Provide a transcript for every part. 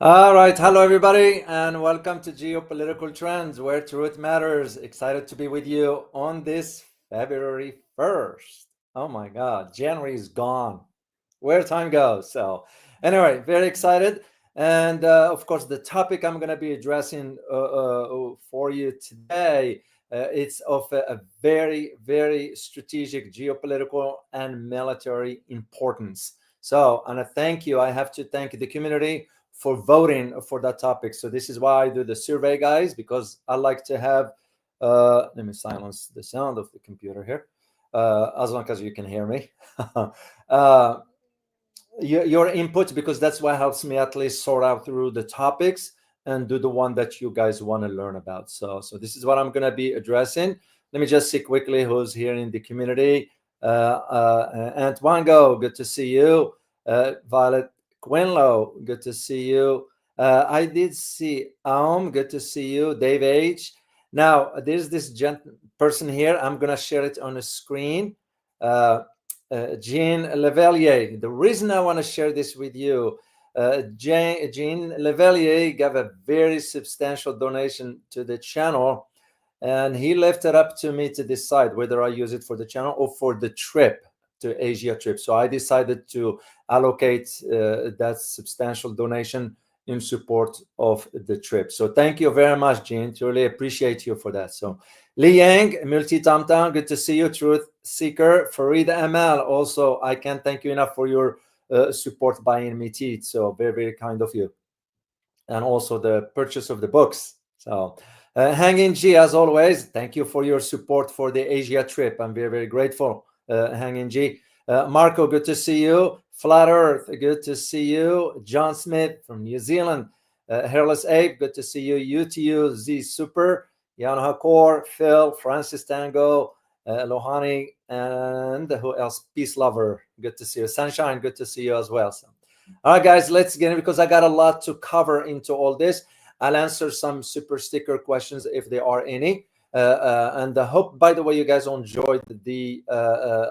All right, hello everybody, and welcome to Geopolitical Trends, where truth matters. Excited to be with you on this February 1st. Oh my God, January is gone. Where time goes. So, anyway, very excited. And of course, the topic I'm going to be addressing for you today, it's of a very, very strategic geopolitical and military importance. So, and a thank you. I have to thank the community for voting for that topic. So this is why I do the survey, guys, because I like to have, let me silence the sound of the computer here, as long as you can hear me. Your input, because that's what helps me at least sort out through the topics and do the one that you guys want to learn about. So this is what I'm going to be addressing. Let me just see quickly who's here in the community. Antwango, good to see you. Violet Quinlow, good to see you. I did see Aum, good to see you. Dave H. Now, there's this person here. I'm going to share it on the screen. Jean Levelier. The reason I want to share this with you, Jean Levelier gave a very substantial donation to the channel, and he left it up to me to decide whether I use it for the channel or for the trip to Asia trip. So I decided to allocate that substantial donation in support of the trip. So thank you very much, Jean. Truly appreciate you for that. So Li Yang, Multi Tamtam, good to see you. Truth Seeker, Farid Amal, also I can't thank you enough for your support buying me tea. So very, very kind of you. And also the purchase of the books. So Hanging G, as always, thank you for your support for the Asia trip. I'm very, very grateful, Hanging G. Marco, good to see you. Flat Earth, good to see you. John Smith from New Zealand. Hairless Ape, good to see you. UTU Z Super. Jan Hakor, Phil, Francis Tango, Lohani, and who else? Peace Lover, good to see you. Sunshine, good to see you as well. So, all right, guys, let's get in because I got a lot to cover into all this. I'll answer some super sticker questions if there are any. And I hope, by the way, you guys enjoyed the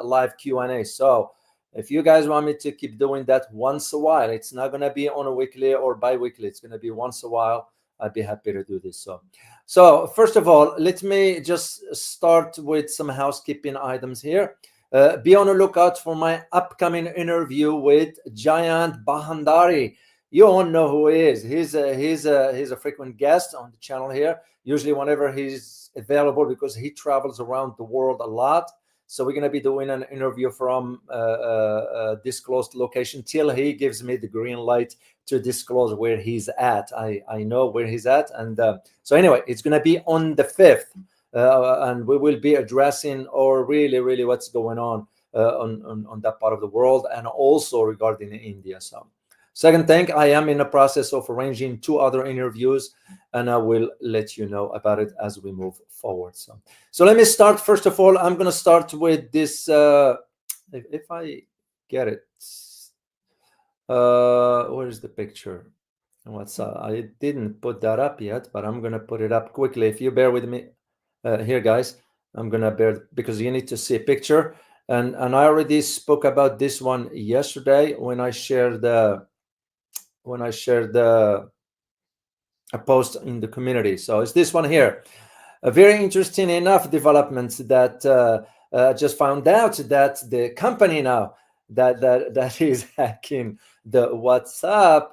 live Q&A. So if you guys want me to keep doing that once a while, it's not going to be on a weekly or bi-weekly. It's going to be once a while. I'd be happy to do this. So first of all, let me just start with some housekeeping items here. Be on the lookout for my upcoming interview with Jayant Bahandari. You all know who he is. He's a frequent guest on the channel here, usually whenever he's available because he travels around the world a lot. So we're going to be doing an interview from a disclosed location till he gives me the green light to disclose where he's at. I know where he's at. And so anyway, it's going to be on the 5th. And we will be addressing really what's going on that part of the world and also regarding India. So second thing, I am in the process of arranging 2 other interviews, and I will let you know about it as we move forward. So let me start. First of all, I'm going to start with this. If I get it, where is the picture? What's I didn't put that up yet, but I'm going to put it up quickly. If you bear with me here, guys, I'm going to bear because you need to see a picture. And I already spoke about this one yesterday when I shared a post in the community. So it's this one here. A very interesting enough development that just found out that the company now that is hacking the WhatsApp,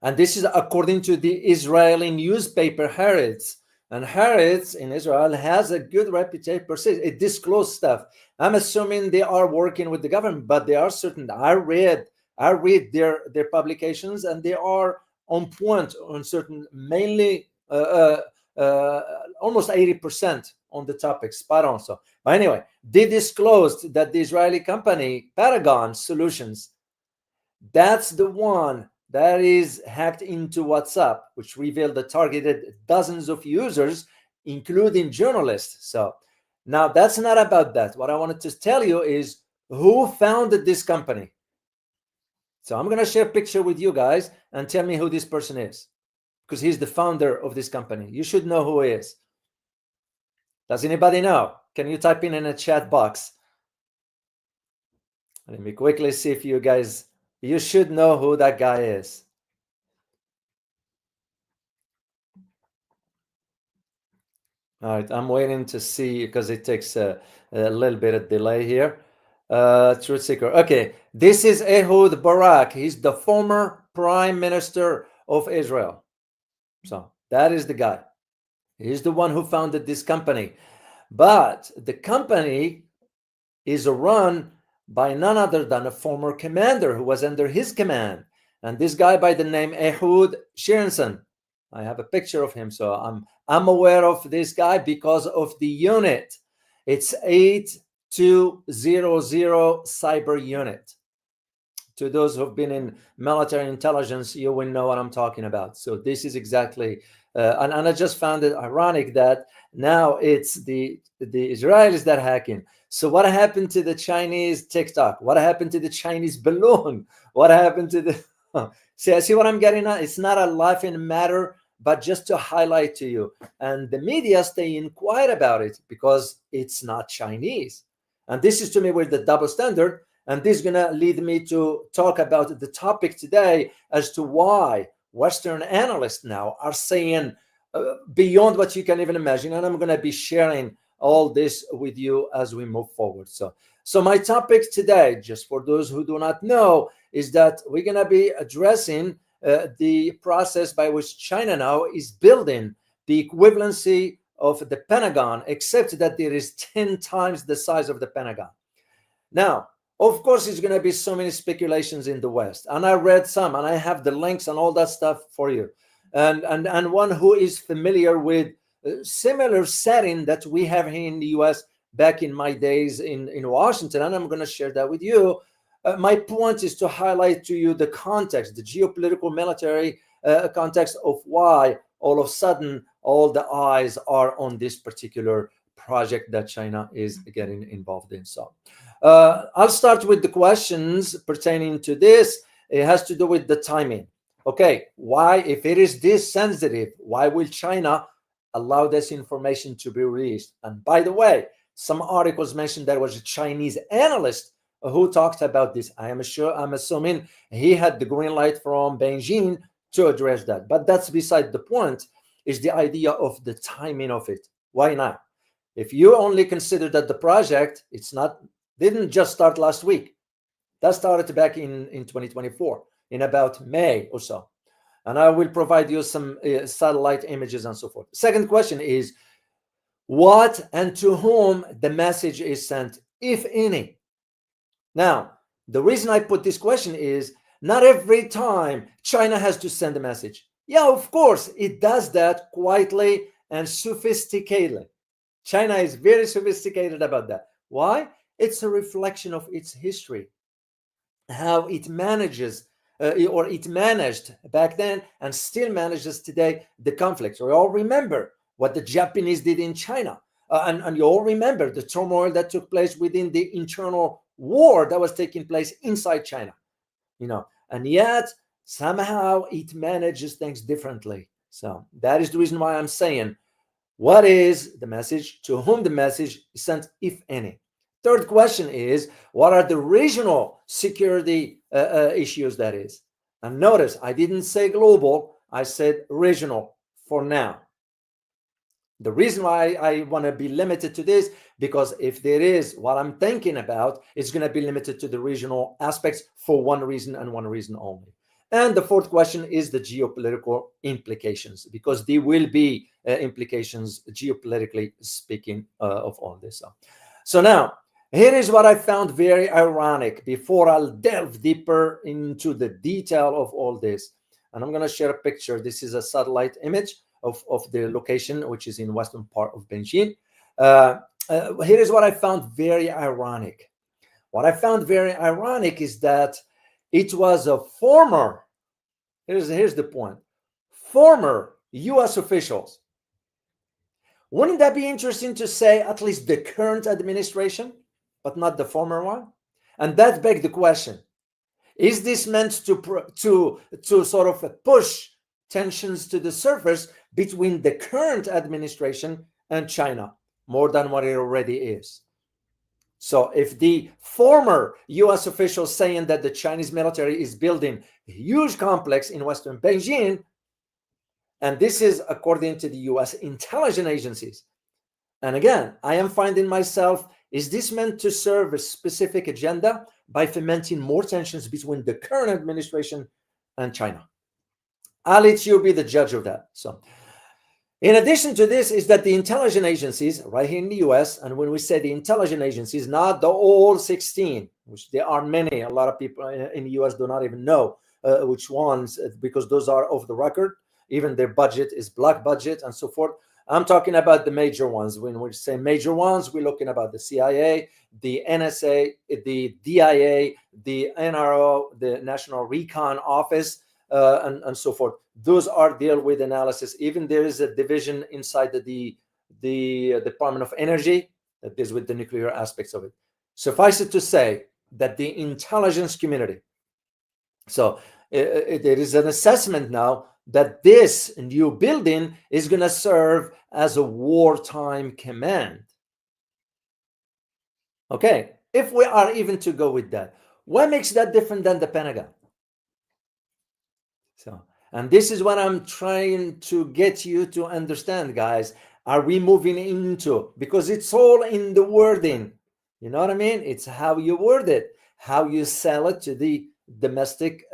and this is according to the Israeli newspaper Haaretz. And Haaretz in Israel has a good reputation per se. It discloses stuff. I'm assuming they are working with the government, but they are certain. I read their publications, and they are on point on certain, mainly almost 80% on the topic, spot on. So, but anyway, they disclosed that the Israeli company Pentagon Solutions, that's the one that is hacked into WhatsApp, which revealed the targeted dozens of users, including journalists. So now that's not about that. What I wanted to tell you is who founded this company. So I'm going to share a picture with you guys and tell me who this person is, because he's the founder of this company. You should know who he is. Does anybody know? Can you type in a chat box? Let me quickly see if you guys, you should know who that guy is. All right, I'm waiting to see because it takes a little bit of delay here. Truth Seeker. Okay, this is Ehud Barak. He's the former prime minister of Israel. So that is the guy. He's the one who founded this company. But the company is run by none other than a former commander who was under his command. And this guy by the name Ehud Shirenson. I have a picture of him, so I'm aware of this guy because of the unit. It's 8200 cyber unit. To those who've been in military intelligence, you will know what I'm talking about. So this is exactly, and I just found it ironic that now it's the Israelis that hacking. So what happened to the Chinese TikTok? What happened to the Chinese balloon? What happened to the? See what I'm getting at? It's not a laughing matter, but just to highlight to you. And the media staying quiet about it because it's not Chinese. And this is to me with the double standard. And this is going to lead me to talk about the topic today as to why Western analysts now are saying beyond what you can even imagine. And I'm going to be sharing all this with you as we move forward. So my topic today, just for those who do not know, is that we're going to be addressing the process by which China now is building the equivalency of the Pentagon, except that there is 10 times the size of the Pentagon. Now, of course, there's going to be so many speculations in the West. And I read some, and I have the links and all that stuff for you. And one who is familiar with similar setting that we have here in the US back in my days in Washington, and I'm going to share that with you. My point is to highlight to you the context, the geopolitical military context of why all of a sudden all the eyes are on this particular project that China is getting involved in. So I'll start with the questions pertaining to this. It has to do with the timing. Okay, why, if it is this sensitive, why will China allow this information to be released? And by the way, some articles mentioned there was a Chinese analyst who talked about this. I'm assuming he had the green light from Beijing to address that. But that's beside the point, is the idea of the timing of it. Why not? If you only consider that the project, didn't just start last week. That started back in 2024, in about May or so. And I will provide you some satellite images and so forth. Second question is, what and to whom the message is sent, if any? Now, the reason I put this question is, not every time China has to send a message. Yeah, of course, it does that quietly and sophisticatedly. China is very sophisticated about that. Why? It's a reflection of its history, how it manages or it managed back then and still manages today the conflicts. We all remember what the Japanese did in China. And you all remember the turmoil that took place within the internal war that was taking place inside China, and yet somehow it manages things differently. So that is the reason why I'm saying, what is the message, to whom the message is sent, if any? Third question is, what are the regional security issues that is? And notice, I didn't say global, I said regional for now. The reason why I want to be limited to this, because if there is what I'm thinking about, it's going to be limited to the regional aspects for one reason and one reason only. And the fourth question is the geopolitical implications, because there will be implications geopolitically speaking of all this. So now, here is what I found very ironic before I'll delve deeper into the detail of all this. And I'm going to share a picture. This is a satellite image of the location, which is in western part of Beijing. Here is what I found very ironic. What I found very ironic is that it was a former, here's the point, former US officials. Wouldn't that be interesting to say at least the current administration, but not the former one? And that begs the question, is this meant to sort of push tensions to the surface between the current administration and China more than what it already is? So if the former US officials saying that the Chinese military is building a huge complex in western Beijing, and this is according to the US intelligence agencies, And again, I am finding myself, is this meant to serve a specific agenda by fomenting more tensions between the current administration and China? I'll let you be the judge of that. So in addition to this is that the intelligence agencies right here in the US, and when we say the intelligence agencies, not the all 16, which there are many, a lot of people in the US do not even know which ones, because those are off the record. Even their budget is black budget and so forth. I'm talking about the major ones. When we say major ones, we're looking about the CIA, the NSA, the DIA, the NRO, the National Recon Office, and so forth. Those are deal with analysis. Even there is a division inside the Department of Energy that deals with the nuclear aspects of it. Suffice it to say that the intelligence community, so there is an assessment now that this new building is going to serve as a wartime command. Okay, if we are even to go with that, what makes that different than the Pentagon? So, and this is what I'm trying to get you to understand, guys. Are we moving into, because it's all in the wording, you know what I mean? It's how you word it, how you sell it to the domestic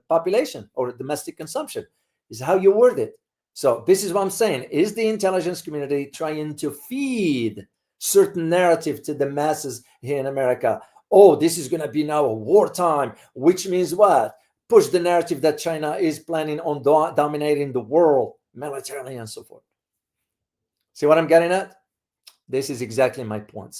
population or domestic consumption, is how you word it. So this is what I'm saying. Is the intelligence community trying to feed certain narrative to the masses here in America? Oh, this is going to be now a wartime, which means what? Push the narrative that China is planning on dominating the world militarily and so forth. See what I'm getting at? This is exactly my point.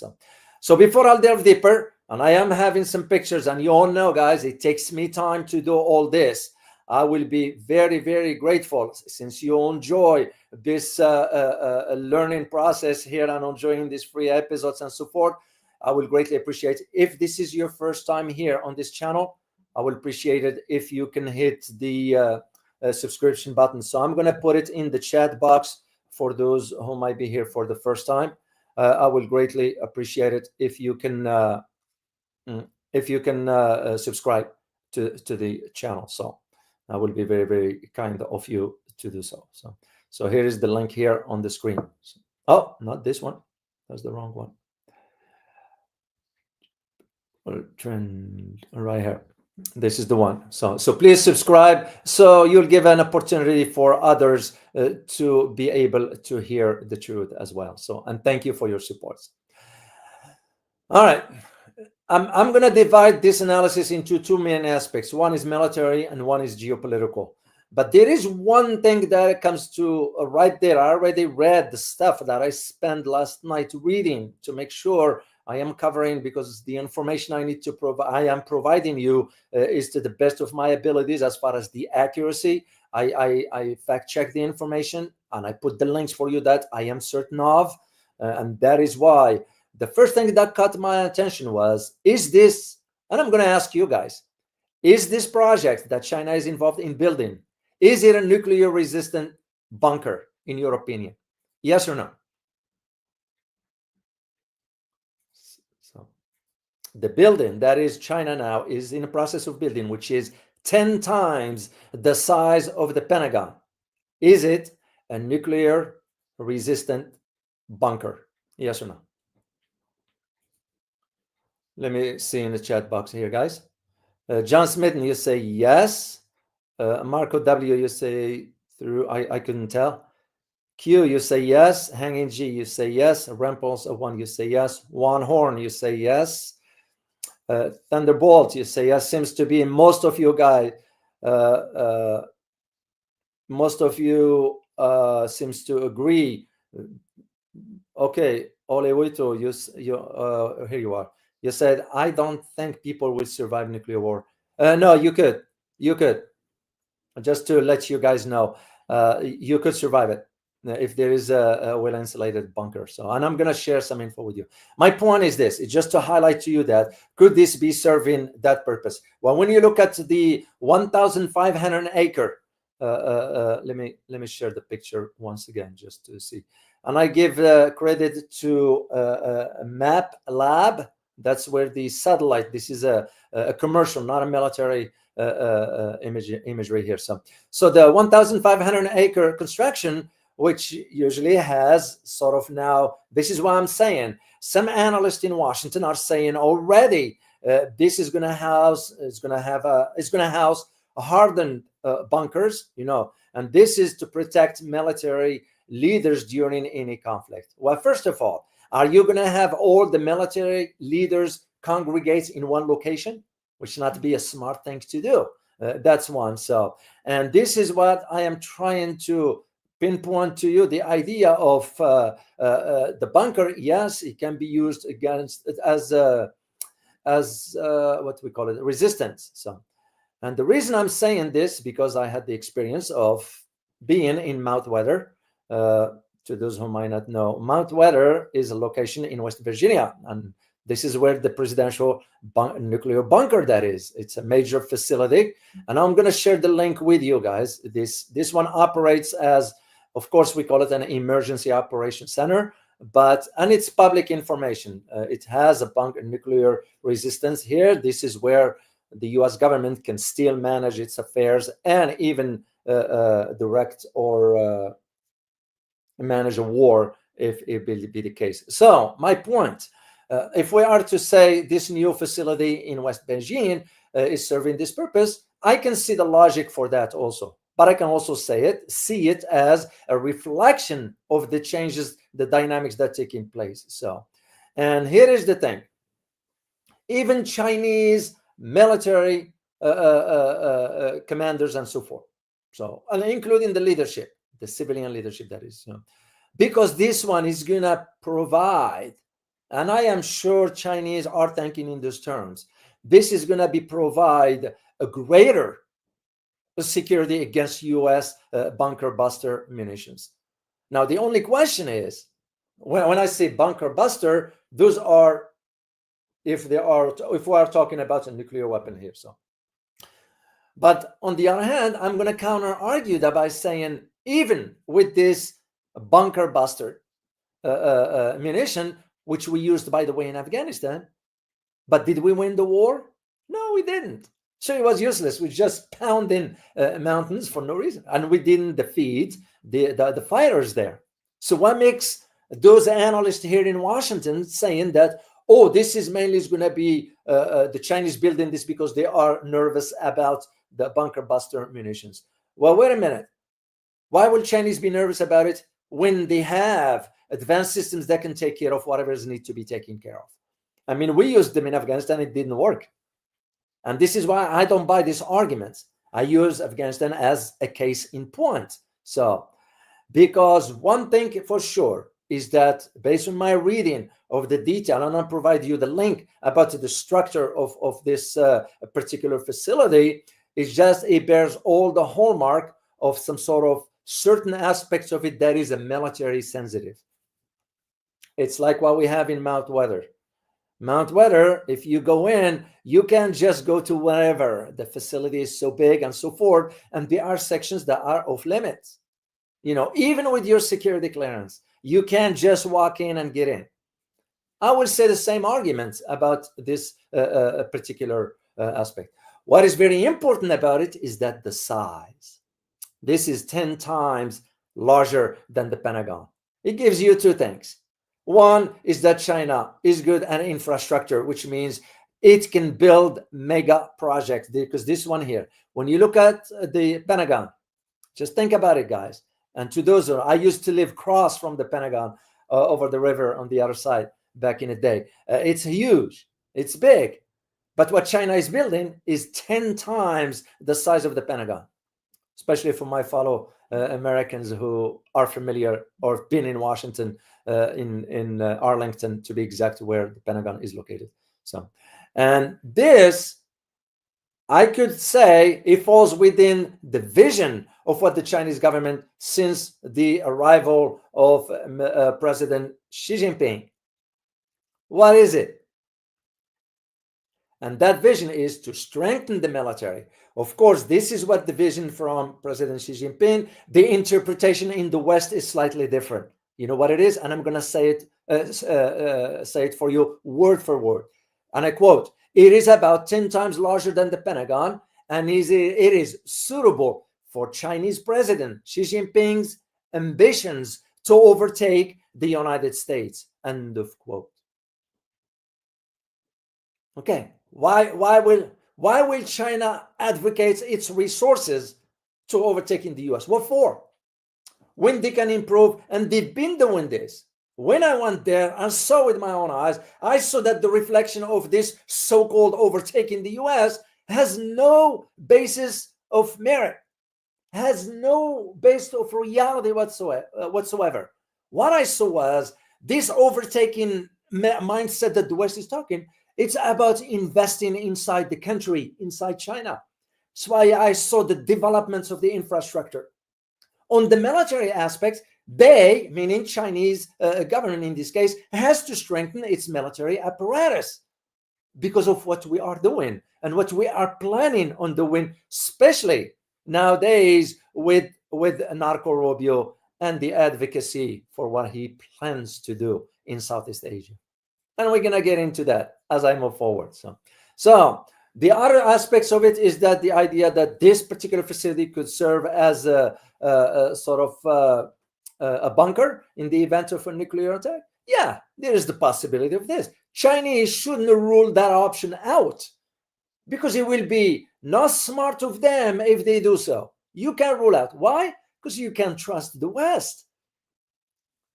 So before I'll delve deeper, and I am having some pictures, and you all know, guys, it takes me time to do all this. I will be very, very grateful, since you enjoy this learning process here and enjoying these free episodes and so forth. I will greatly appreciate it. If this is your first time here on this channel, I will appreciate it if you can hit the subscription button. So I'm going to put it in the chat box for those who might be here for the first time. I will greatly appreciate it if you can subscribe to the channel. So I will be very, very kind of you to do so. So here is the link here on the screen. Oh, not this one. That's the wrong one. Trend right here. This is the one. So please subscribe, so you'll give an opportunity for others to be able to hear the truth as well. So, and thank you for your support. All right. I'm going to divide this analysis into two main aspects. One is military and one is geopolitical. But there is one thing that comes to right there. I already read the stuff that I spent last night reading to make sure I am covering, because the information I need to provide, I am providing you is to the best of my abilities as far as the accuracy. I fact check the information and I put the links for you that I am certain of. And that is why the first thing that caught my attention was, is this, and I'm going to ask you guys, is this project that China is involved in building, is it a nuclear resistant bunker, in your opinion? Yes or no? So the building that is China now is in the process of building, which is 10 times the size of the Pentagon. Is it a nuclear resistant bunker? Yes or no? Let me see in the chat box here, guys. John Smith, you say yes. Marco W, you say through, I couldn't tell. Q, you say yes. Hanging G, you say yes. Ramples 1, you say yes. One Horn, you say yes. Thunderbolt, you say yes. Seems to be most of you guys. Most of you seems to agree. Okay, Olewito, here you are. You said, I don't think people will survive nuclear war. No, you could. Just to let you guys know, you could survive it if there is a well-insulated bunker. So, and I'm going to share some info with you. My point is this, it's just to highlight to you that could this be serving that purpose? Well, when you look at the 1,500 acre, let me share the picture once again, just to see. And I give credit to Map Lab. That's where the satellite, this is a commercial, not a military imagery here. So the 1,500 acre construction which usually has sort of now, this is what I'm saying. Some analysts in Washington are saying already this is going to house, it's going to house hardened bunkers, and this is to protect military leaders during any conflict. Well, first of all, are you going to have all the military leaders congregate in one location, which not be a smart thing to do? That's one. So, and this is what I am trying to pinpoint to you, the idea of the bunker. Yes, it can be used against as what we call it, resistance. So, and the reason I'm saying this, because I had the experience of being in Mount Weather. To those who might not know, Mount Weather is a location in West Virginia, and this is where the presidential nuclear bunker that is. It's a major facility, and I'm going to share the link with you guys. This one operates as, of course, we call it an emergency operation center, and it's public information. It has a bunker nuclear resistance here. This is where the U.S. government can still manage its affairs and even direct or manage a war if it be the case. So my point, if we are to say this new facility in West Beijing is serving this purpose, I can see the logic for that also. But I can also see it as a reflection of the changes, the dynamics that are taking place. So, and here is the thing. Even Chinese military commanders and so forth, so, and including the leadership, the civilian leadership, that is, because this one is going to provide, and I am sure Chinese are thinking in those terms, this is going to provide a greater security against U.S. bunker buster munitions. Now, the only question is, when I say bunker buster, those are, if we are talking about a nuclear weapon here. So, but on the other hand, I'm going to counter argue that by saying, even with this bunker buster munition, which we used, by the way, in Afghanistan, but did we win the war? No, we didn't. So it was useless. We just pounding mountains for no reason, and we didn't defeat the fighters there. So what makes those analysts here in Washington saying that, oh, this is mainly going to be the Chinese building this because they are nervous about the bunker buster munitions? Well, wait a minute. Why will Chinese be nervous about it when they have advanced systems that can take care of whatever is need to be taken care of? I mean, we used them in Afghanistan, it didn't work. And this is why I don't buy these arguments. I use Afghanistan as a case in point. So, because one thing for sure is that based on my reading of the detail, and I'll provide you the link about the structure of this particular facility, it's just, it bears all the hallmark of some sort of certain aspects of it that is a military sensitive. It's like what we have in Mount Weather. Mount Weather, if you go in, you can't just go to wherever. The facility is so big and so forth, and there are sections that are off limits. Even with your security clearance, you can't just walk in and get in. I will say the same arguments about this particular aspect. What is very important about it is that the size. This is 10 times larger than the Pentagon. It gives you two things. One is that China is good at infrastructure, which means it can build mega projects. Because this one here, when you look at the Pentagon, just think about it, guys. And to those I used to live across from the Pentagon over the river on the other side back in the day. It's huge. It's big. But what China is building is 10 times the size of the Pentagon, especially for my fellow Americans who are familiar or been in Washington, in Arlington, to be exact, where the Pentagon is located. So, and this, I could say, it falls within the vision of what the Chinese government, since the arrival of President Xi Jinping. What is it? And that vision is to strengthen the military. Of course, this is what the vision from President Xi Jinping. The interpretation in the West is slightly different. You know what it is? And I'm going to say it for you word for word. And I quote, "It is about 10 times larger than the Pentagon, and it is suitable for Chinese President Xi Jinping's ambitions to overtake the United States. End of quote. Okay, why will China advocate its resources to overtaking the US? What for? When they can improve, and they've been doing this. When I went there and saw with my own eyes, I saw that the reflection of this so-called overtaking the US has no basis of merit, has no base of reality whatsoever. What I saw was this overtaking mindset that the West is talking. It's about investing inside the country, inside China. That's why I saw the developments of the infrastructure. On the military aspects, they, meaning Chinese government in this case, has to strengthen its military apparatus because of what we are doing and what we are planning on doing, especially nowadays with Marco Rubio and the advocacy for what he plans to do in Southeast Asia. And we're going to get into that as I move forward. So the other aspects of it is that the idea that this particular facility could serve as a sort of a bunker in the event of a nuclear attack. Yeah, there is the possibility of this. Chinese shouldn't rule that option out because it will be not smart of them if they do so. You can't rule out. Why? Because you can't trust the West.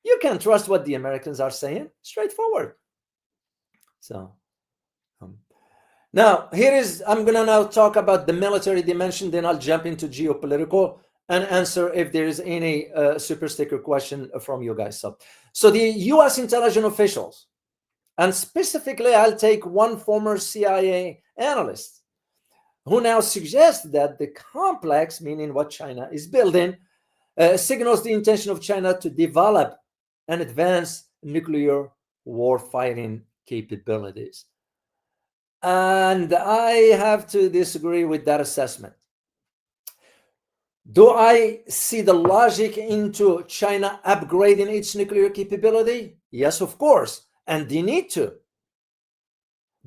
You can't trust what the Americans are saying. Straightforward. So now I'm going to now talk about the military dimension, then I'll jump into geopolitical and answer if there is any super sticker question from you guys. So the US intelligence officials, and specifically I'll take one former CIA analyst who now suggests that the complex, meaning what China is building, signals the intention of China to develop and advance nuclear warfighting capabilities. And I have to disagree with that assessment. Do I see the logic into China upgrading its nuclear capability? Yes, of course. And they need to.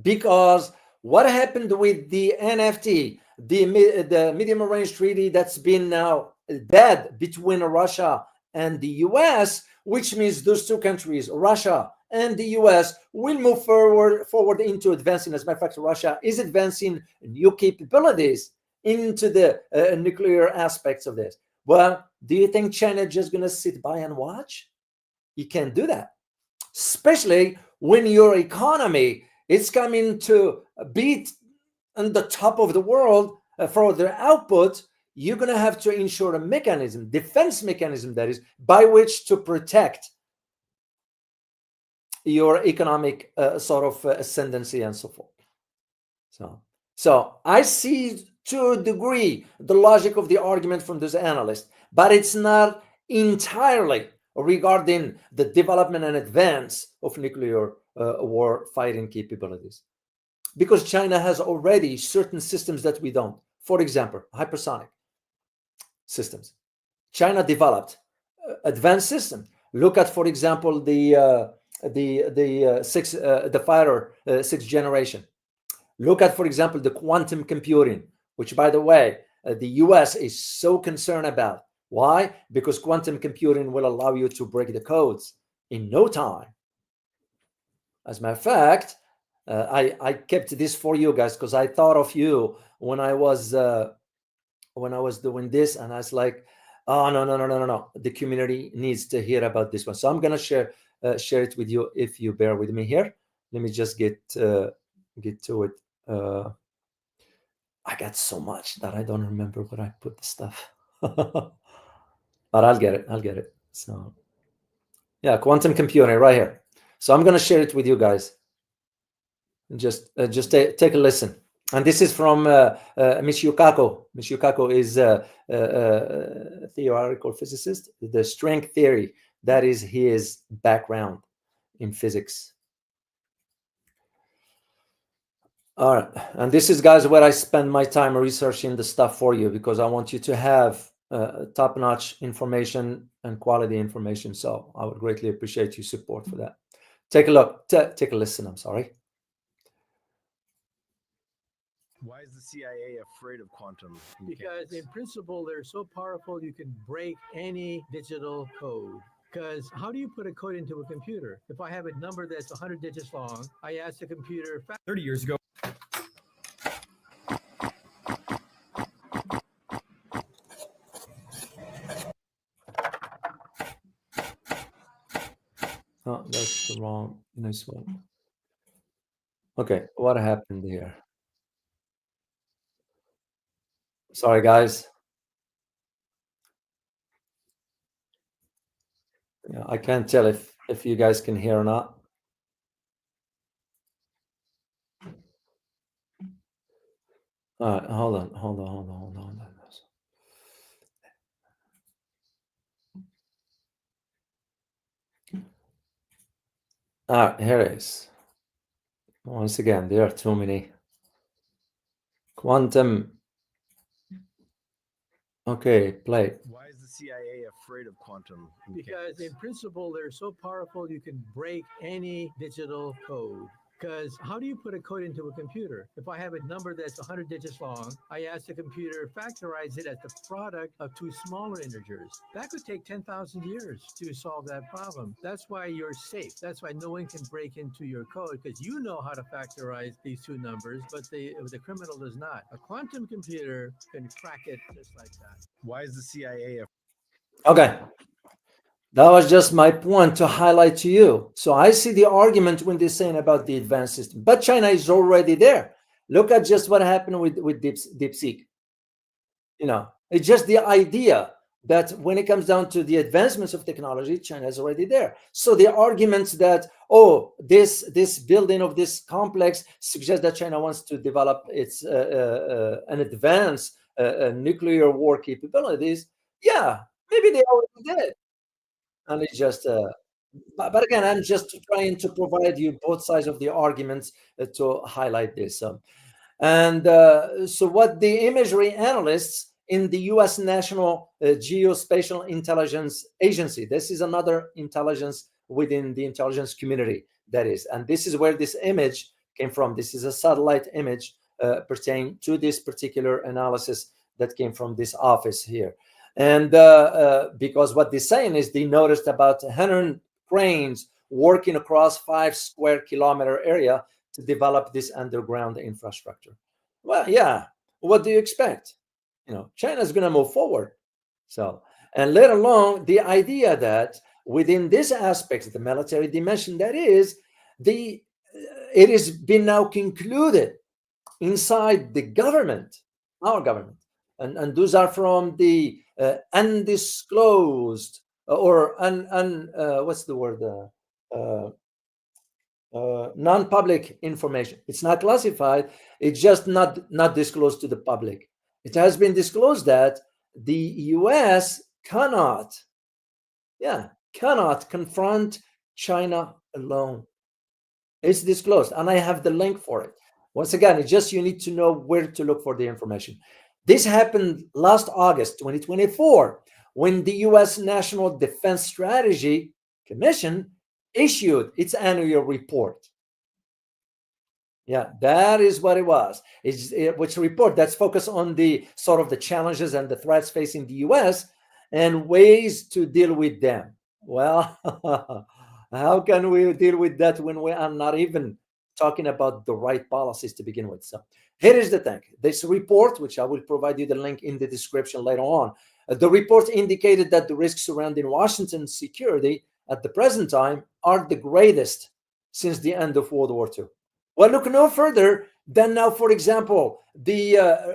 Because what happened with the NFT, the medium range treaty that's been now dead between Russia and the US, which means those two countries, Russia and the US, will move forward into advancing. As a matter of fact, Russia is advancing new capabilities into the nuclear aspects of this. Well, do you think China is just going to sit by and watch? You can't do that, especially when your economy is coming to beat on the top of the world for their output. You're going to have to ensure a mechanism, defense mechanism, that is, by which to protect your economic sort of ascendancy and so forth. So I see to a degree the logic of the argument from this analyst, but it's not entirely regarding the development and advance of nuclear war fighting capabilities, because China has already certain systems that we don't. For example, hypersonic systems. China developed advanced systems. Look at, for example, the fighter sixth generation. Look at, for example, the quantum computing, which, by the way, the US is so concerned about. Why? Because quantum computing will allow you to break the codes in no time. As a matter of fact, I kept this for you guys because I thought of you when I was doing this, and I was like, oh, no. The community needs to hear about this one. So I'm going to share it with you if you bear with me here. Let me just get to it. I got so much that I don't remember where I put the stuff. But I'll get it. So yeah, quantum computing right here. So I'm going to share it with you guys. Just take a listen. And this is from Michio Kaku. Michio Kaku is a theoretical physicist. The string theory, that is his background in physics. All right. And this is, guys, where I spend my time researching the stuff for you, because I want you to have top-notch information and quality information. So I would greatly appreciate your support for that. Take a look. Take a listen. I'm sorry. Why is the CIA afraid of quantum Because in principle, they're so powerful you can break any digital code. Because how do you put a code into a computer? If I have a number that's 100 digits long, I ask the computer 30 years ago. Oh, that's the wrong nice one. Okay, what happened here? Sorry, guys. Yeah, I can't tell if you guys can hear or not. All right, hold on. All right, here it is. Once again, there are too many. Quantum. Okay, play. Why is the CIA afraid of quantum because in principle, they're so powerful you can break any digital code. Because how do you put a code into a computer? If I have a number that's 100 digits long, I ask the computer factorize it as the product of two smaller integers. That could take 10,000 years to solve that problem. That's why you're safe. That's why no one can break into your code because you know how to factorize these two numbers, but the criminal does not. A quantum computer can crack it just like that. Why is the CIA Okay, that was just my point to highlight to you. So I see the argument when they're saying about the advanced system, but China is already there. Look at just what happened with DeepSeek. It's just the idea that when it comes down to the advancements of technology, China is already there. So the arguments that this building of this complex suggests that China wants to develop its an advanced nuclear war capabilities. Yeah, maybe they already did, and it's just. But again, I'm just trying to provide you both sides of the arguments to highlight this. And so, what the imagery analysts in the U.S. National Geospatial Intelligence Agency, this is another intelligence within the intelligence community, that is, and this is where this image came from. This is a satellite image pertaining to this particular analysis that came from this office here. And because what they're saying is they noticed about 100 cranes working across 5 square kilometer area to develop this underground infrastructure. Well, yeah. What do you expect? China's going to move forward. So, and let alone the idea that within this aspect, the military dimension, that is, it has been now concluded inside the government, our government, and those are from the undisclosed or what's the word? Uh, non-public information. It's not classified. It's just not disclosed to the public. It has been disclosed that the U.S. cannot confront China alone. It's disclosed, and I have the link for it. Once again, it's just you need to know where to look for the information. This happened last August 2024 when the U.S. National Defense Strategy Commission issued its annual report. Yeah, that is what it was. Which report that's focused on the sort of the challenges and the threats facing the U.S. and ways to deal with them. Well, how can we deal with that when we are not even talking about the right policies to begin with? So here is the thing. This report, which I will provide you the link in the description later on, the report indicated that the risks surrounding Washington's security at the present time are the greatest since the end of World War II. Well, look no further than now, for example, the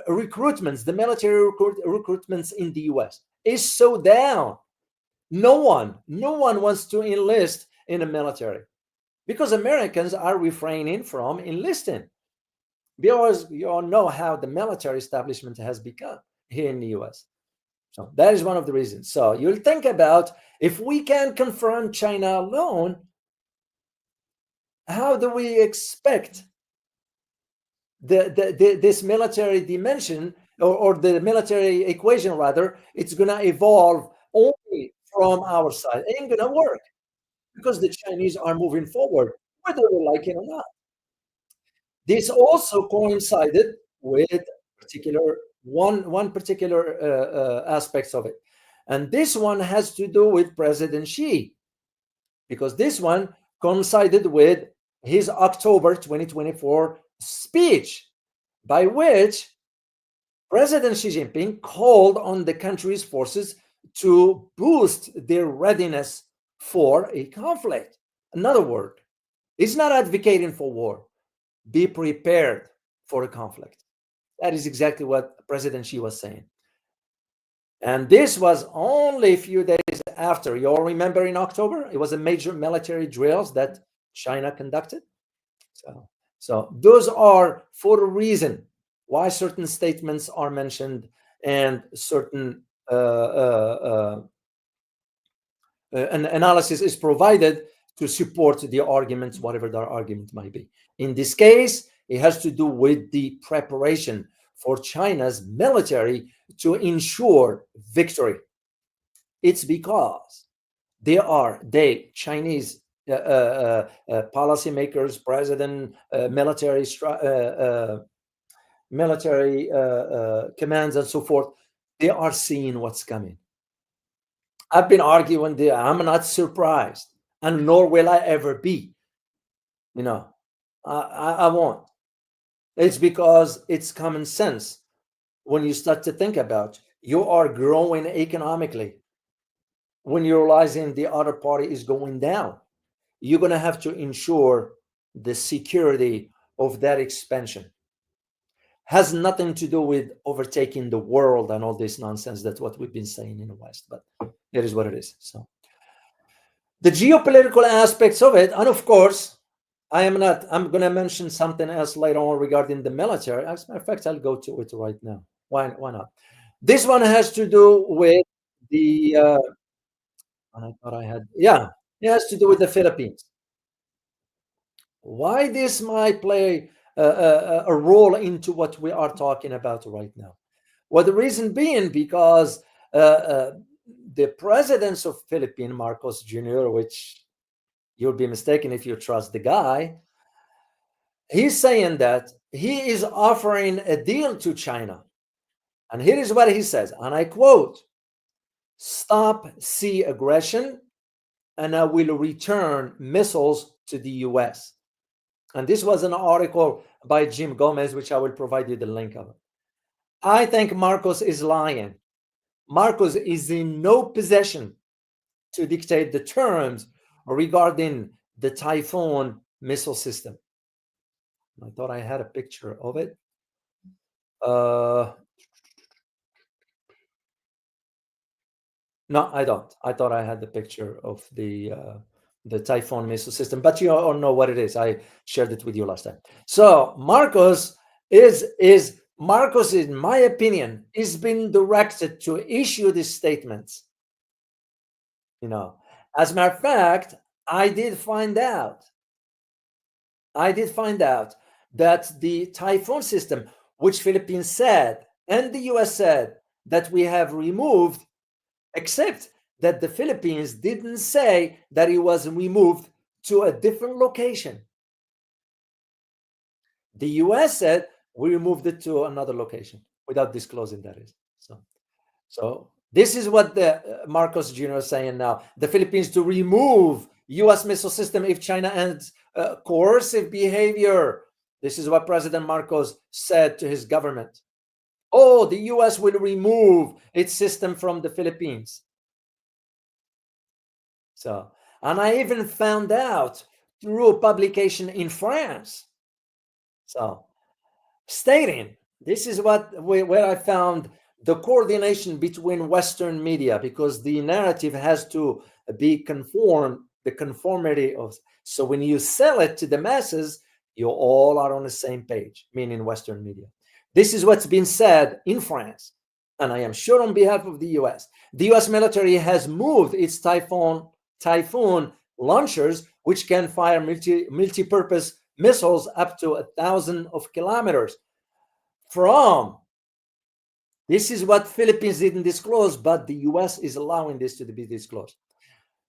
recruitments, the military recruitments in the U.S. is so down. No one wants to enlist in the military because Americans are refraining from enlisting. Because you all know how the military establishment has become here in the U.S. So that is one of the reasons. So you'll think about if we can confront China alone, how do we expect this military dimension or the military equation, rather, it's going to evolve only from our side? It ain't going to work because the Chinese are moving forward, whether we like it or not. This also coincided with particular one particular aspects of it, and this one has to do with President Xi, because this one coincided with his October 2024 speech, by which President Xi Jinping called on the country's forces to boost their readiness for a conflict. Another word, he's not advocating for war. Be prepared for a conflict. That is exactly what President Xi was saying. And this was only a few days after. You all remember in October, it was a major military drills that China conducted. So those are for a reason why certain statements are mentioned and certain an analysis is provided to support the arguments, whatever their argument might be. In this case, it has to do with the preparation for China's military to ensure victory. It's because Chinese policymakers, president, military commands, and so forth, they are seeing what's coming. I've been arguing there. I'm not surprised, and nor will I ever be. I won't. It's because it's common sense. When you start to think about, you are growing economically. When you're realizing the other party is going down, you're going to have to ensure the security of that expansion. Has nothing to do with overtaking the world and all this nonsense. That's what we've been saying in the West, but it is what it is. So the geopolitical aspects of it, and of course, I'm going to mention something else later on regarding the military. As a matter of fact, I'll go to it right now. Why not? This one has to do with the, I thought I had, it has to do with the Philippines. Why this might play a role into what we are talking about right now? Well, the reason being because the president of Philippines, Marcos Jr., which you'll be mistaken if you trust the guy, he's saying that he is offering a deal to China. And here is what he says, and I quote, "Stop sea aggression, and I will return missiles to the US." And this was an article by Jim Gomez, which I will provide you the link of. I think Marcos is lying. Marcos is in no position to dictate the terms regarding the Typhoon missile system. I thought I had a picture of it. No, I don't. I thought I had the picture of the Typhoon missile system, but you all know what it is. I shared it with you last time. So Marcos Marcos, in my opinion, is been directed to issue these statements. As a matter of fact, I did find out that the Typhoon system, which Philippines said and the US said that we have removed, except that the Philippines didn't say that it was removed to a different location. The US said we removed it to another location without disclosing that is. So this is what the Marcos Jr. is saying now. The Philippines to remove US missile system if China ends coercive behavior. This is what President Marcos said to his government. Oh, the US will remove its system from the Philippines. And I even found out through a publication in France. Stating, this is where I found the coordination between Western media, because the narrative has to be the conformity of. So when you sell it to the masses, you all are on the same page, meaning Western media. This is what's been said in France, and I am sure on behalf of the US. The US military has moved its Typhoon launchers, which can fire multi-purpose missiles up to 1,000 kilometers from. This is what Philippines didn't disclose, but the US is allowing this to be disclosed.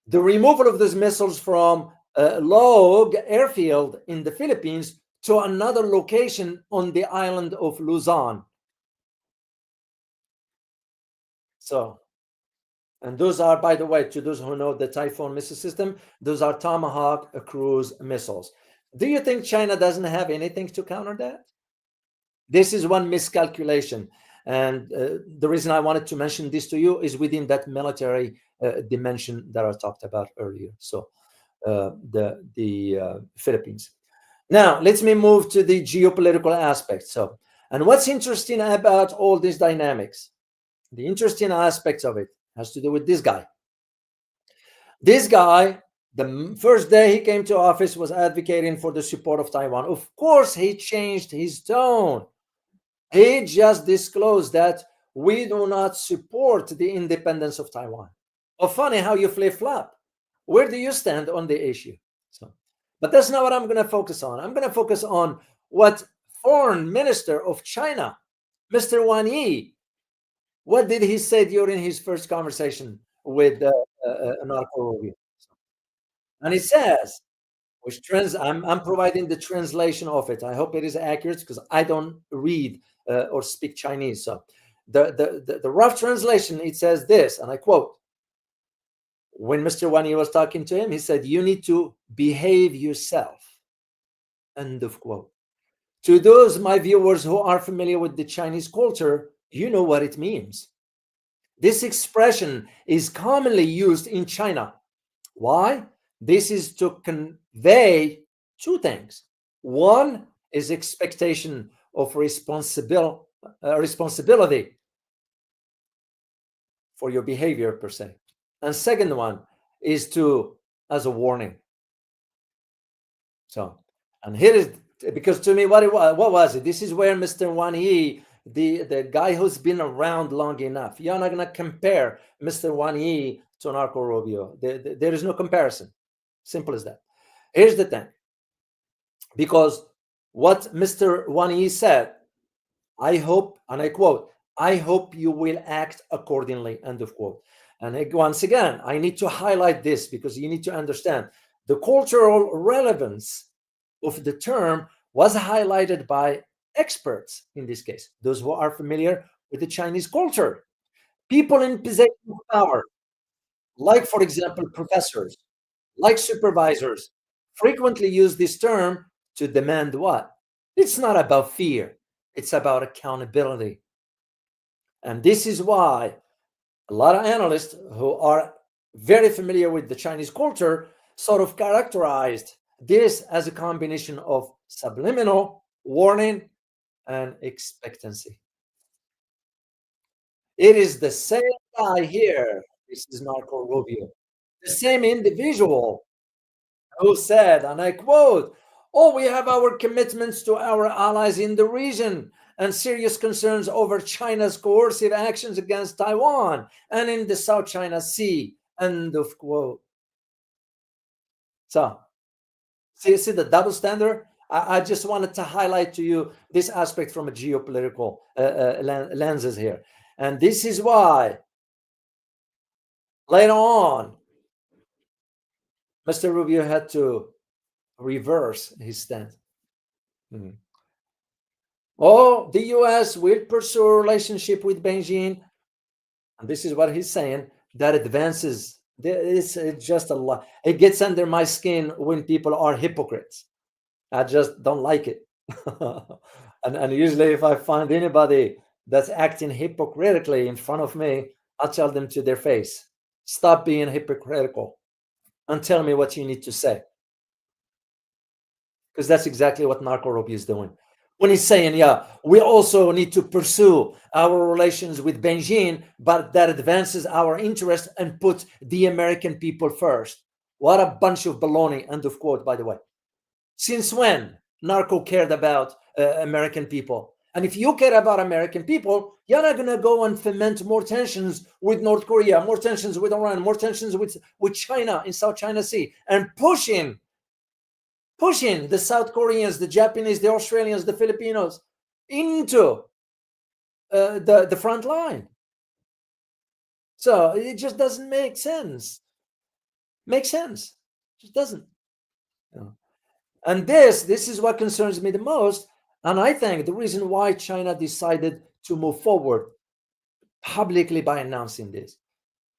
The removal of those missiles from Logue airfield in the Philippines to another location on the island of Luzon. So, and those are, by the way, to those who know the Typhoon missile system, those are Tomahawk cruise missiles. Do you think China doesn't have anything to counter that? This is one miscalculation. And the reason I wanted to mention this to you is within that military dimension that I talked about earlier. So the Philippines. Now, let me move to the geopolitical aspect. So, and what's interesting about all these dynamics, the interesting aspects of it has to do with this guy. This guy, the first day he came to office, was advocating for the support of Taiwan. Of course, he changed his tone. He just disclosed that we do not support the independence of Taiwan. Oh, funny how you flip-flop. Where do you stand on the issue? So, but that's not what I'm going to focus on. I'm going to focus on what Foreign Minister of China, Mr. Wang Yi, what did he say during his first conversation with Marco Rubio? And he says, which I'm providing the translation of it. I hope it is accurate because I don't read or speak Chinese. So the rough translation, it says this, and I quote, when Mr. Wang Yi was talking to him, he said, you need to behave yourself. End of quote. To those, my viewers who are familiar with the Chinese culture, you know what it means. This expression is commonly used in China. Why? This is to convey two things. One is expectation of responsibility for your behavior per se. And second one is as a warning. So, and here is, because to me, what was it? This is where Mr. Wang Yi, the guy who's been around long enough, you're not going to compare Mr. Wang Yi to Marco Rubio. There is no comparison. Simple as that. Here's the thing. Because what Mr. Wang Yi said, I hope, and I quote, I hope you will act accordingly, end of quote. And once again, I need to highlight this because you need to understand the cultural relevance of the term was highlighted by experts in this case, those who are familiar with the Chinese culture. People in position of power, like, for example, professors, like supervisors, frequently use this term to demand what? It's not about fear. It's about accountability. And this is why a lot of analysts who are very familiar with the Chinese culture sort of characterized this as a combination of subliminal warning and expectancy. It is the same guy here. This is Marco Rubio, the same individual who said, and I quote, oh, we have our commitments to our allies in the region and serious concerns over China's coercive actions against Taiwan and in the South China Sea, end of quote. So, see the double standard? I just wanted to highlight to you this aspect from a geopolitical lenses here. And this is why later on, Mr. Rubio had to reverse his stance. Oh, the US will pursue a relationship with Beijing. And this is what he's saying, that advances. It's just a lot. It gets under my skin when people are hypocrites. I just don't like it. and usually if I find anybody that's acting hypocritically in front of me, I'll tell them to their face, stop being hypocritical and tell me what you need to say. Because that's exactly what Marco Rubio is doing. When he's saying, yeah, we also need to pursue our relations with Beijing, but that advances our interest and put the American people first. What a bunch of baloney, end of quote, by the way. Since when Narco cared about American people? And if you care about American people, you're not going to go and foment more tensions with North Korea, more tensions with Iran, more tensions with China in South China Sea, and pushing the South Koreans, the Japanese, the Australians, the Filipinos into the front line. So it just doesn't make sense. It just doesn't. And this is what concerns me the most. And I think the reason why China decided to move forward publicly by announcing this.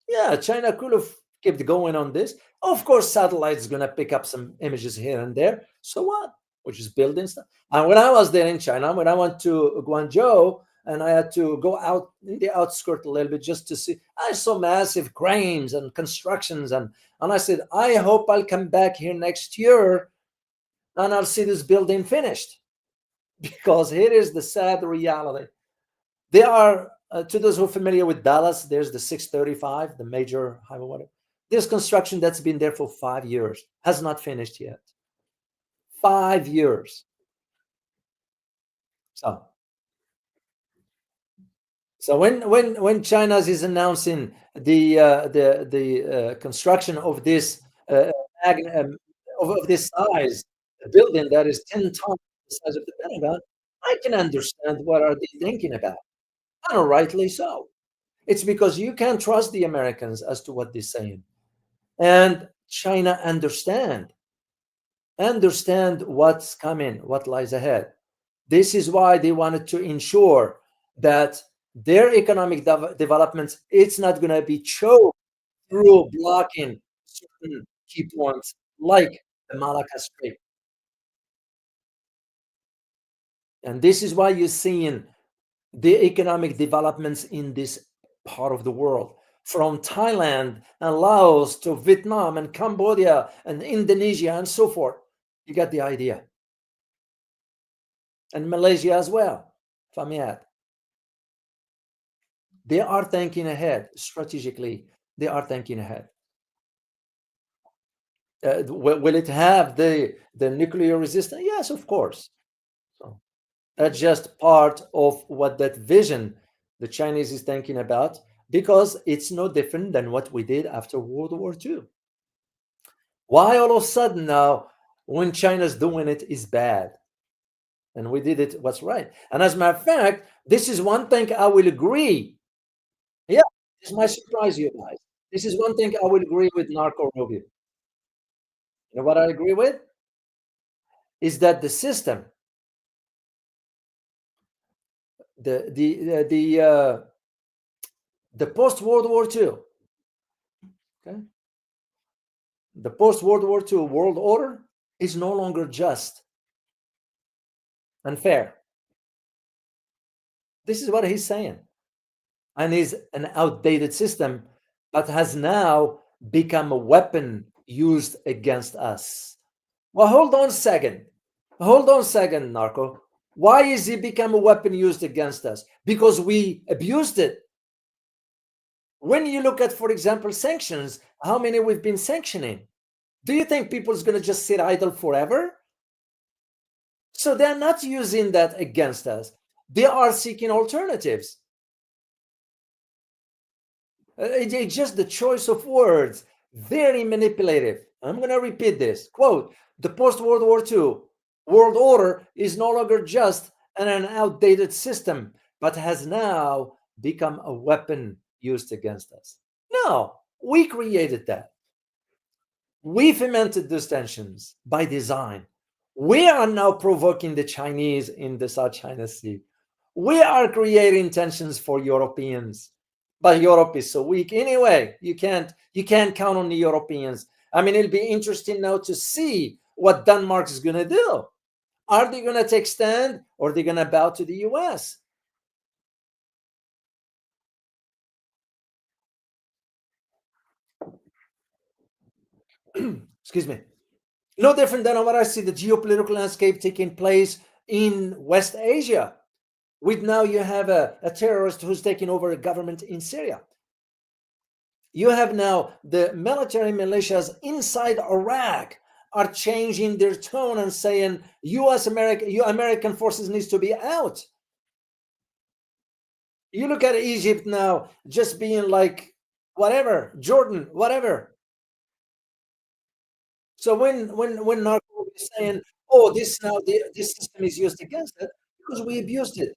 Yeah, China could have kept going on this. Of course, satellites going to pick up some images here and there. So what? We're just building stuff. And when I was there in China, when I went to Guangzhou and I had to go out in the outskirts a little bit just to see, I saw massive cranes and constructions. And I said, I hope I'll come back here next year and I'll see this building finished. Because here is the sad reality. They are, to those who are familiar with Dallas, there's the 635, the major highway. Whatever. There's construction that's been there for 5 years, has not finished yet. 5 years. So, when China is announcing the construction of this of this size building that is 10 times the size of the Pentagon, I can understand what are they thinking about, and rightly so. It's because you can't trust the Americans as to what they're saying. And China understand what's coming, what lies ahead. This is why they wanted to ensure that their economic developments, it's not going to be choked through blocking certain key points like the Malacca Strait. And this is why you're seeing the economic developments in this part of the world, from Thailand and Laos to Vietnam and Cambodia and Indonesia and so forth. You got the idea. And Malaysia as well, if I may add. They are thinking ahead strategically. They are thinking ahead. Will it have the nuclear resistance? Yes, of course. So that's just part of what that vision the Chinese is thinking about, because it's no different than what we did after World War II. Why all of a sudden now, when China's doing it, is bad? And we did it what's right. And as a matter of fact, this is one thing I will agree. Yeah, this might surprise you guys. This is one thing I will agree with Narco Rubio. You know what I agree with? Is that the system, the post World War II, okay, the post World War II world order is no longer just and fair. This is what he's saying, and is an outdated system, but has now become a weapon used against us. Well, hold on a second. Hold on a second, Narco. Why is it become a weapon used against us? Because we abused it. When you look at, for example, sanctions, how many we've been sanctioning? Do you think people's going to just sit idle forever? So they're not using that against us. They are seeking alternatives. It's just the choice of words, very manipulative. I'm going to repeat this. Quote, the post-World War II world order is no longer just an outdated system, but has now become a weapon used against us. No, we created that. We fomented those tensions by design. We are now provoking the Chinese in the South China Sea. We are creating tensions for Europeans, but Europe is so weak anyway. You can't count on the Europeans. I mean, it'll be interesting now to see what Denmark is going to do. Are they going to take stand, or are they going to bow to the US? Excuse me. No different than what I see the geopolitical landscape taking place in West Asia. With now you have a terrorist who's taking over a government in Syria. You have now the military militias inside Iraq are changing their tone and saying American forces needs to be out. You look at Egypt now, just being like whatever, Jordan, whatever. So when Narco is saying, "Oh, this system is used against it," because we abused it.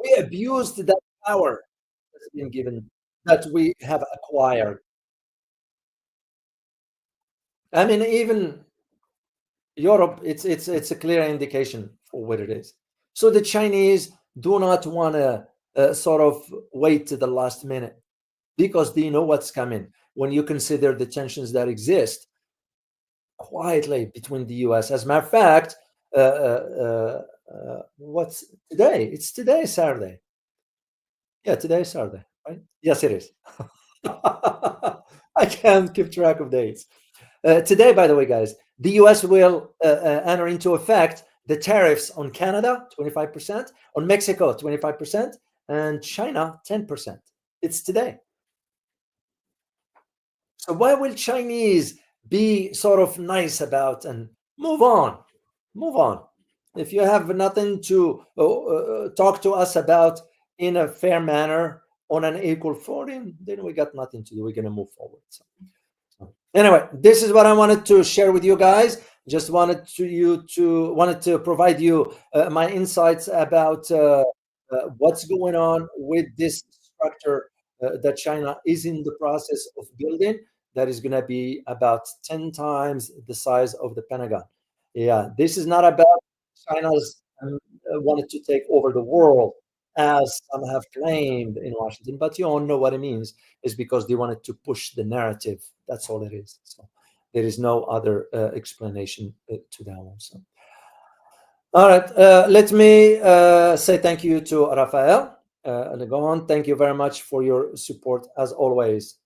We abused that power that's been given, that we have acquired. I mean, even Europe, it's a clear indication for what it is. So the Chinese do not want to sort of wait to the last minute because they know what's coming. When you consider the tensions that exist quietly between the U.S., as a matter of fact, what's today? It's today, Saturday. Yeah, today is Saturday, right? Yes, it is. I can't keep track of dates. Today, by the way, guys, the US will enter into effect the tariffs on Canada, 25%, on Mexico, 25%, and China, 10%. It's today. So why will Chinese be sort of nice about and move on? Move on. If you have nothing to talk to us about in a fair manner on an equal footing, then we got nothing to do. We're going to move forward. So anyway, this is what I wanted to share with you guys. Just wanted to provide you my insights about what's going on with this structure that China is in the process of building. That is going to be about 10 times the size of the Pentagon. Yeah, this is not about China's wanted to take over the world, as some have claimed in Washington, but you all know what it means. Is because they wanted to push the narrative. That's all it is. So there is no other explanation to that one. So, all right, let me say thank you to Rafael Legon. Thank you very much for your support as always.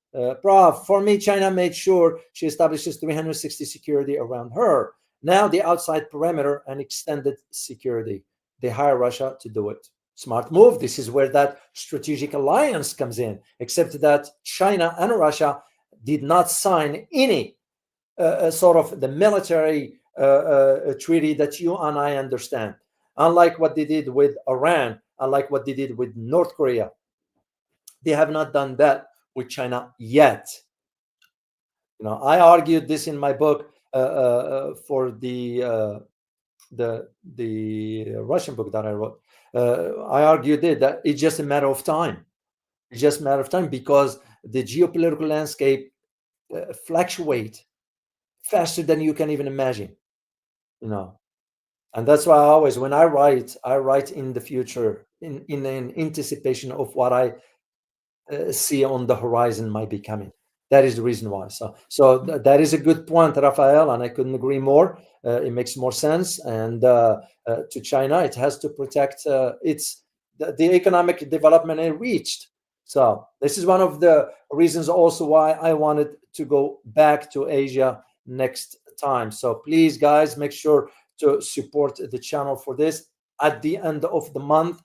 Prof, for me, China made sure she establishes 360 security around her. Now the outside perimeter and extended security. They hire Russia to do it. Smart move. This is where that strategic alliance comes in, except that China and Russia did not sign any sort of the military treaty that you and I understand. Unlike what they did with Iran, unlike what they did with North Korea, they have not done that with China yet. You know, I argued this in my book for the Russian book that I wrote. I argued that it's just a matter of time. It's just a matter of time because the geopolitical landscape fluctuate faster than you can even imagine. You know, and that's why I always, when I write in the future, in an anticipation of what I see on the horizon might be coming. That is the reason why. So that is a good point, Rafael, and I couldn't agree more. It makes more sense. And to China, it has to protect the economic development it reached. So this is one of the reasons also why I wanted to go back to Asia next time. So please, guys, make sure to support the channel for this. At the end of the month,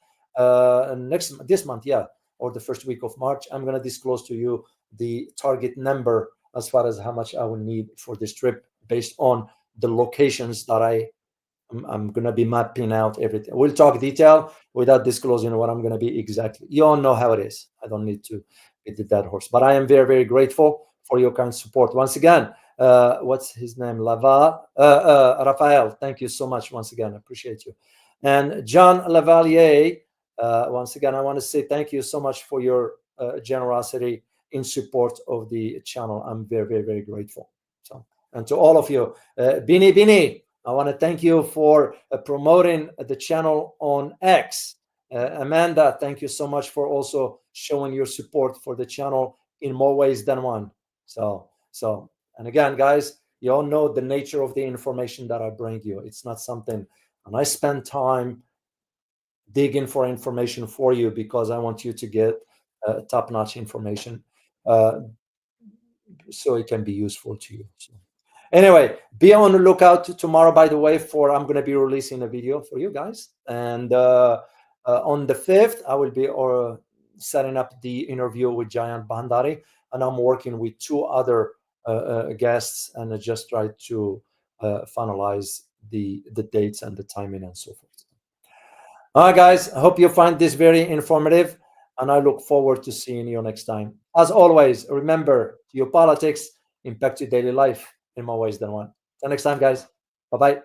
this month, yeah, or the first week of March, I'm going to disclose to you the target number as far as how much I will need for this trip based on the locations that I'm going to be mapping out everything. We'll talk detail without disclosing what I'm going to be exactly. You all know how it is. I don't need to beat the dead horse, but I am very, very grateful for your kind support. Once again, what's his name? Rafael, thank you so much once again. I appreciate you. And John Lavalier, once again, I want to say thank you so much for your generosity in support of the channel. I'm very, very, very grateful. So, and to all of you, Bini, I want to thank you for promoting the channel on X. Amanda, thank you so much for also showing your support for the channel in more ways than one. So, and again, guys, you all know the nature of the information that I bring you. It's not something, and I spend time digging for information for you because I want you to get top-notch information so it can be useful to you. So, anyway, be on the lookout tomorrow, by the way, for I'm going to be releasing a video for you guys. And on the 5th, I will be setting up the interview with Jayant Bandari, and I'm working with 2 other guests, and I just try to finalize the dates and the timing and so forth. All right, guys, I hope you find this very informative, and I look forward to seeing you next time. As always, remember, geopolitics impact your daily life in more ways than one. Till next time, guys. Bye-bye.